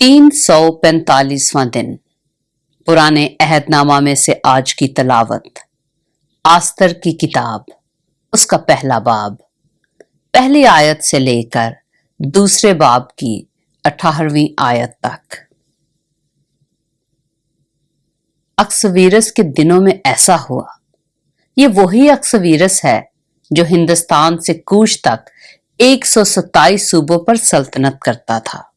345वां दिन पुराने अहदनामा में से आज की तलावत आस्तर की किताब, उसका पहला बाब, पहली आयत से लेकर दूसरे बाब की 18वीं आयत तक। अक्सवीरस के दिनों में ऐसा हुआ। ये वही अक्सवीरस है जो हिंदुस्तान से कूच तक 127 सूबों पर सल्तनत करता था।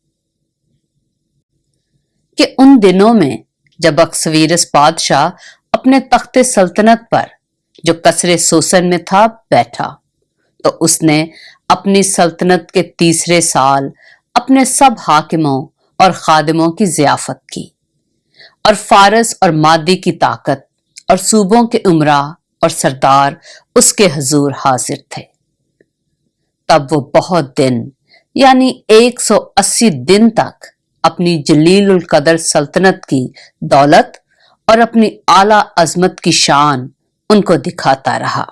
कि उन दिनों में जब अक्सवीरस बादशाह अपने तख्ते सल्तनत पर जो कसरे सोसन में था बैठा, तो उसने अपनी सल्तनत के तीसरे साल अपने सब हाकिमों और खादिमों की ज़ियाफत की, और फारस और मादी की ताकत और सूबों के उमरा और सरदार उसके हुजूर हाजिर थे। तब वो बहुत दिन यानी 180 दिन तक अपनी जलील उल कदर सल्तनत की दौलत और अपनी आला अजमत की शान उनको दिखाता रहा।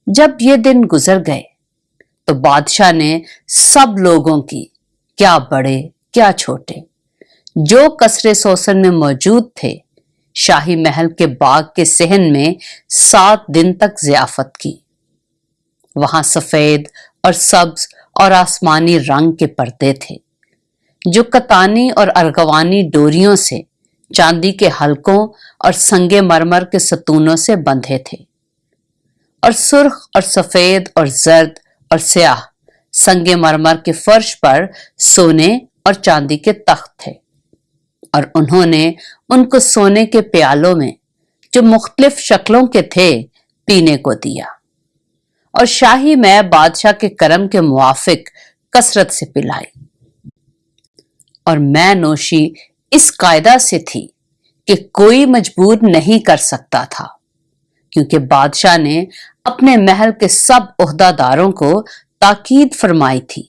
जब ये दिन गुजर गए तो बादशाह ने सब लोगों की, क्या बड़े क्या छोटे, जो कसरे सोसन में मौजूद थे, शाही महल के बाग के सहन में 7 दिन तक ज़ियाफत की। वहां सफेद और सब्ज और आसमानी रंग के पर्दे थे जो कतानी और अर्गवानी डोरियों से, चांदी के हलकों और संगे मरमर के सतूनों से बंधे थे, और सुर्ख और सफेद और जर्द और स्याह संगे मरमर के फर्श पर सोने और चांदी के तख्त थे, और उन्होंने उनको सोने के प्यालों में जो मुख्तलिफ शक्लों के थे पीने को दिया, और शाही मैं बादशाह के करम के मुआफिक कसरत से पिलाई। और मैं नोशी इस कायदा से थी कि कोई मजबूर नहीं कर सकता था, क्योंकि बादशाह ने अपने महल के सब ओहदादारों को ताकीद फरमाई थी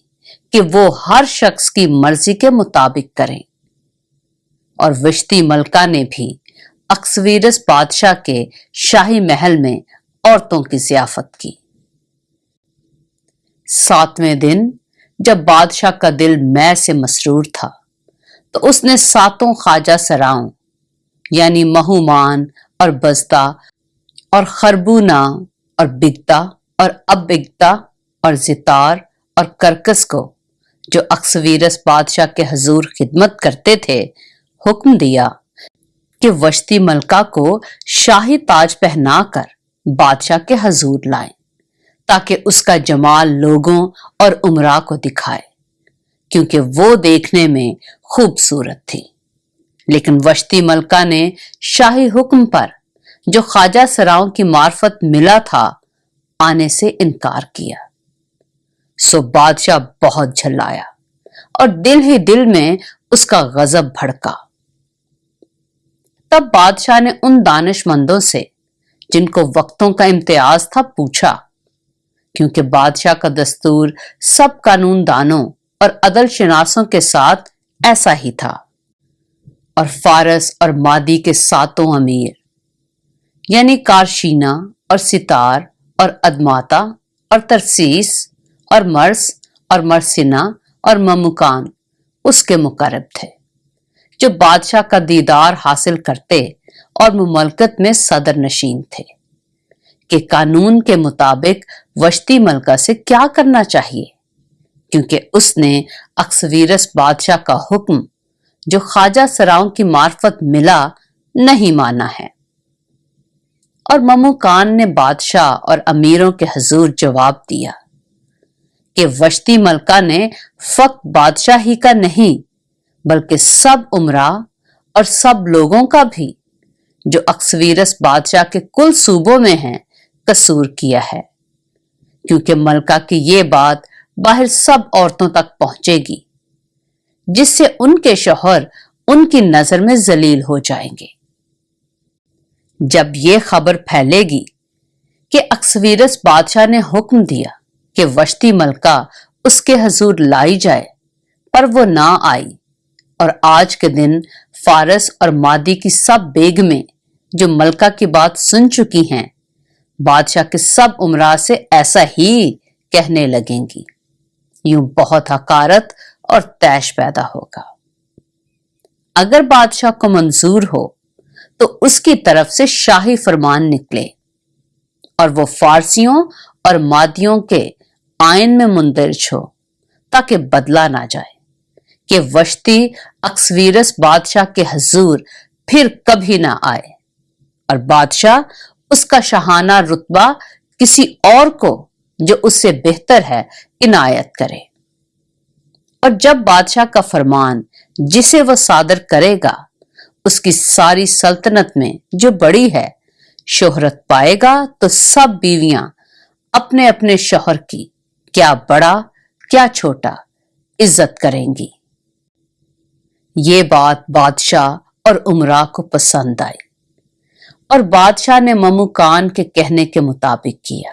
कि वो हर शख्स की मर्जी के मुताबिक करें। और विश्ती मलका ने भी अक्सवीरस बादशाह के शाही महल में औरतों की ज़ियाफत की। 7वें दिन जब बादशाह का दिल मैं से मसरूर था, तो उसने 7 ख्वाजा सराओं यानी महूमान और बजदा और खरबूना और बिगता और अबिगता और जितार और करकस को, जो अक्सवीरस बादशाह के हुजूर खिदमत करते थे, हुक्म दिया कि वश्ती मलका को शाही ताज पहनाकर बादशाह के हुजूर लाएं, ताकि उसका जमाल लोगों और उमरा को दिखाए, क्योंकि वो देखने में खूबसूरत थी। लेकिन वश्ती मलका ने शाही हुक्म पर, जो ख्वाजा सराओं की मार्फत मिला था, आने से इनकार किया। सो बादशाह बहुत झल्लाया और दिल ही दिल में उसका गजब भड़का। तब बादशाह ने उन दानिशमंदों से जिनको वक्तों का इम्तियाज था पूछा, क्योंकि बादशाह का दस्तूर सब कानून दानों और अदल शनासों के साथ ऐसा ही था। और फारस और मादी के 7 अमीर यानी कारशीना और सितार और अदमाता और तरसीस और मर्स और मरसिना और ममुकान उसके मुकर्रब थे, जो बादशाह का दीदार हासिल करते और मुमलकत में सदर नशीन थे कि कानून के मुताबिक वश्ती मलका से क्या करना चाहिए, क्योंकि उसने अक्सवीरस बादशाह का हुक्म, जो ख्वाजा सराओं की मार्फत मिला, नहीं माना है। और ममुकान ने बादशाह और अमीरों के हुजूर जवाब दिया कि वश्ती मलका ने फक्त बादशाह ही का नहीं, बल्कि सब उमरा और सब लोगों का भी, जो अक्सवीरस बादशाह के कुल सूबों में हैं, कसूर किया है, क्योंकि मलका की ये बात बाहर सब औरतों तक पहुंचेगी, जिससे उनके शौहर उनकी नजर में जलील हो जाएंगे। जब ये खबर फैलेगी कि अक्सवीरस बादशाह ने हुक्म दिया कि वश्ती मलका उसके हुजूर लाई जाए, पर वो ना आई, और आज के दिन फारस और मादी की सब बेगमें जो मलका की बात सुन चुकी हैं, बादशाह के सब उमरा से ऐसा ही कहने लगेंगी, यूं बहुत हकारत और तैश पैदा होगा। अगर बादशाह को मंजूर हो तो उसकी तरफ से शाही फरमान निकले और वो फारसियों और मादियों के आइन में मुंदरज हो, ताकि बदला ना जाए कि वश्ती अक्सवीरस बादशाह के हजूर फिर कभी ना आए और बादशाह उसका शाहाना रुतबा किसी और को जो उससे बेहतर है इनायत करे। और जब बादशाह का फरमान जिसे वह सादर करेगा उसकी सारी सल्तनत में जो बड़ी है शोहरत पाएगा, तो सब बीवियां अपने अपने शौहर की क्या बड़ा क्या छोटा इज्जत करेंगी। ये बात बादशाह और उमरा को पसंद आई और बादशाह ने ममुकान के कहने के मुताबिक किया,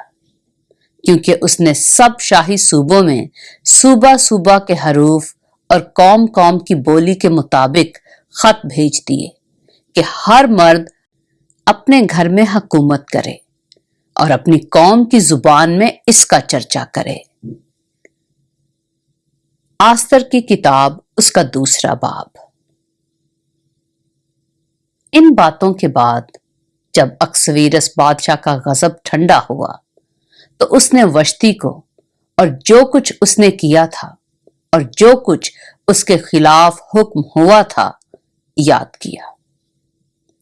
क्योंकि उसने सब शाही सूबों में सूबा सूबा के हरूफ और कौम कौम की बोली के मुताबिक खत भेज दिए कि हर मर्द अपने घर में हुकूमत करे और अपनी कौम की जुबान में इसका चर्चा करे। आस्तर की किताब उसका दूसरा बाब। इन बातों के बाद जब अक्सवीरस बादशाह का गजब ठंडा हुआ तो उसने वश्ती को और जो कुछ उसने किया था और जो कुछ उसके खिलाफ हुक्म हुआ था याद किया।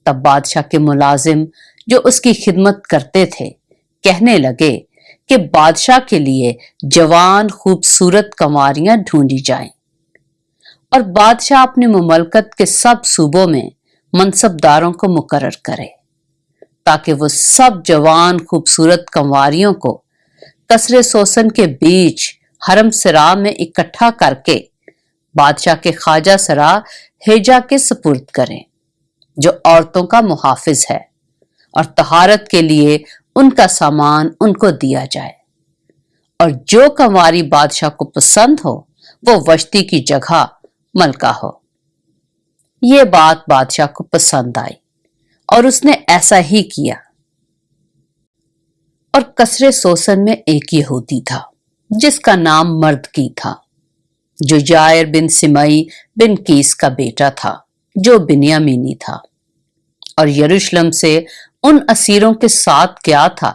तब बादशाह के मुलाजिम जो उसकी खिदमत करते थे कहने लगे कि बादशाह के लिए जवान खूबसूरत कंवारियां ढूंढी जाएं और बादशाह अपनी मुमलकत के सब सूबों में मनसबदारों को मुकर्रर करे, ताकि वो सब जवान खूबसूरत कंवारियों को कसरे सोसन के बीच हरम सरा में इकट्ठा करके बादशाह के ख्वाजा सरा हेजा के सुपुर्द करें, जो औरतों का मुहाफिज है, और तहारत के लिए उनका सामान उनको दिया जाए, और जो कंवारी बादशाह को पसंद हो वो वश्ती की जगह मलका हो। ये बात बादशाह को पसंद आई और उसने ऐसा ही किया। और कसरे सोसन में एक यहूदी था जिसका नाम मर्दकी था, जो जायर बिन सिमई बिन कीस का बेटा था, जो बिन्यामीनी था, और यरूशलेम से उन असीरों के साथ गया था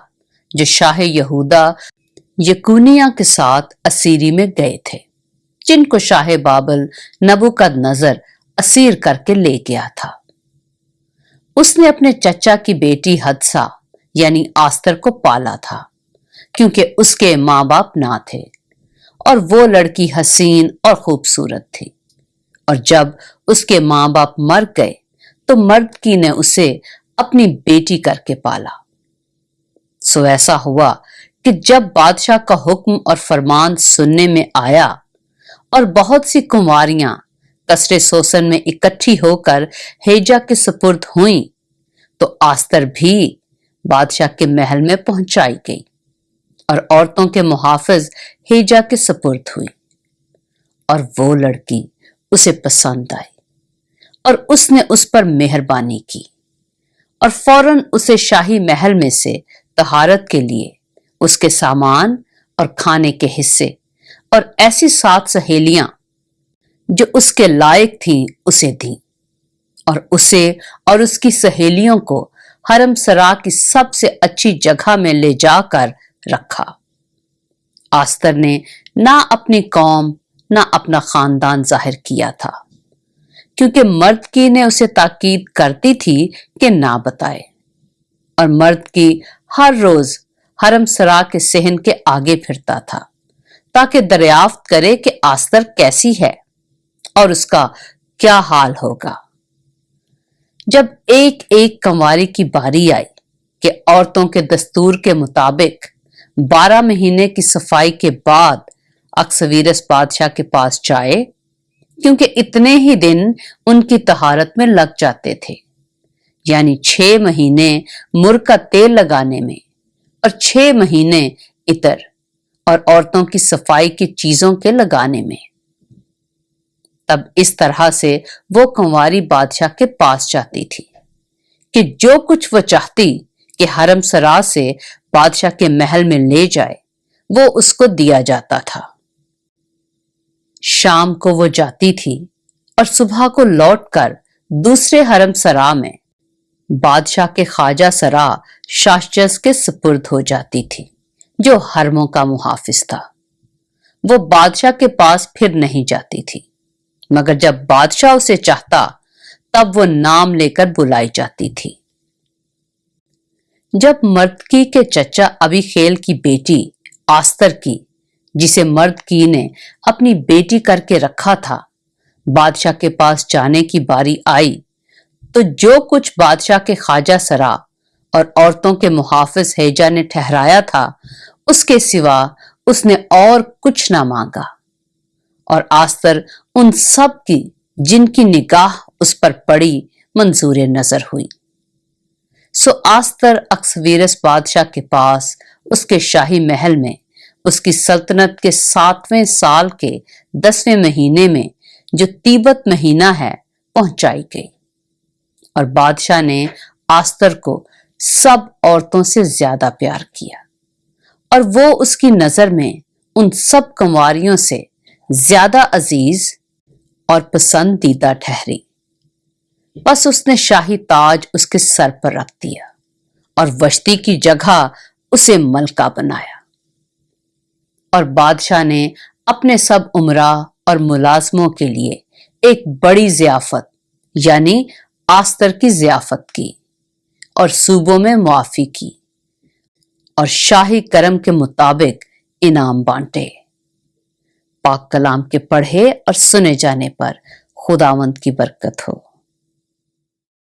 जो शाह यहूदा यकूनिया के साथ असीरी में गए थे, जिनको शाह बाबल नबूकदनजर असीर करके ले गया था। उसने अपने चचा की बेटी हदसा यानी आस्तर को पाला था, क्योंकि उसके माँ बाप ना थे और वो लड़की हसीन और खूबसूरत थी। और जब उसके माँ बाप मर गए तो मर्दकी ने उसे अपनी बेटी करके पाला। सो ऐसा हुआ कि जब बादशाह का हुक्म और फरमान सुनने में आया और बहुत सी कुंवारियां कसरे सोसन में इकट्ठी होकर हेजा के सुपुर्द हुईं, तो आस्तर भी बादशाह के महल में पहुंचाई गई और औरतों के मुहाफिज हेजा के सुपुर्द हुई। और वो लड़की उसे पसंद आई और उसने उस पर मेहरबानी की और फौरन उसे शाही महल में से तहारत के लिए उसके सामान और खाने के हिस्से और ऐसी 7 सहेलियां जो उसके लायक थीं उसे दी, और उसे और उसकी सहेलियों को हरम सरा की सबसे अच्छी जगह में ले जाकर रखा। आस्तर ने ना अपनी कौम ना अपना खानदान जाहिर किया था, क्योंकि मर्दकी ने उसे ताकीद करती थी कि ना बताए, और मर्दकी हर रोज हरम सरा के सहन के आगे फिरता था ताकि दरियाफ्त करे कि आस्तर कैसी है और उसका क्या हाल होगा। जब एक एक कंवारी की बारी आई कि औरतों के दस्तूर के मुताबिक 12 महीने की सफाई के बाद अक्सवीरस बादशाह के पास जाए, क्योंकि इतने ही दिन उनकी तहारत में लग जाते थे, यानी 6 महीने मुर्ग का तेल लगाने में और 6 महीने इतर और औरतों की सफाई की चीजों के लगाने में। तब इस तरह से वो कुंवारी बादशाह के पास जाती थी कि जो कुछ वो चाहती कि हरम सरा से बादशाह के महल में ले जाए वो उसको दिया जाता था। शाम को वो जाती थी और सुबह को लौटकर दूसरे हरम सरा में बादशाह के ख्वाजा सरा शाहजज के सुपुर्द हो जाती थी, जो हरमों का मुहाफिज था। वो बादशाह के पास फिर नहीं जाती थी, मगर जब बादशाह उसे चाहता तब वो नाम लेकर बुलाई जाती थी। जब मर्दकी के चचा अबी खेल की बेटी आस्तर की, जिसे मर्दकी ने अपनी बेटी करके रखा था, बादशाह के पास जाने की बारी आई, तो जो कुछ बादशाह के ख्वाजा सरा और औरतों के मुहाफिज हैजा ने ठहराया था, उसके सिवा उसने और कुछ ना मांगा। और आस्तर उन सब की जिनकी निगाह उस पर पड़ी मंजूर नजर हुई। सो आस्तर अक्सवीरस बादशाह के पास उसके शाही महल में उसकी सल्तनत के 7वें साल के 10वें महीने में, जो तीबत महीना है, पहुंचाई गई। और बादशाह ने आस्तर को सब औरतों से ज्यादा प्यार किया और वो उसकी नजर में उन सब कंवारियों से ज्यादा अजीज और पसंदीदा ठहरी। बस उसने शाही ताज उसके सर पर रख दिया और वश्ती की जगह उसे मलका बनाया। और बादशाह ने अपने सब उमरा और मुलाजमों के लिए एक बड़ी जियाफत यानी आस्तर की जियाफत की और सूबों में मुआफी की और शाही करम के मुताबिक इनाम बांटे। पाक कलाम के पढ़े और सुने जाने पर खुदावंद की बरकत हो।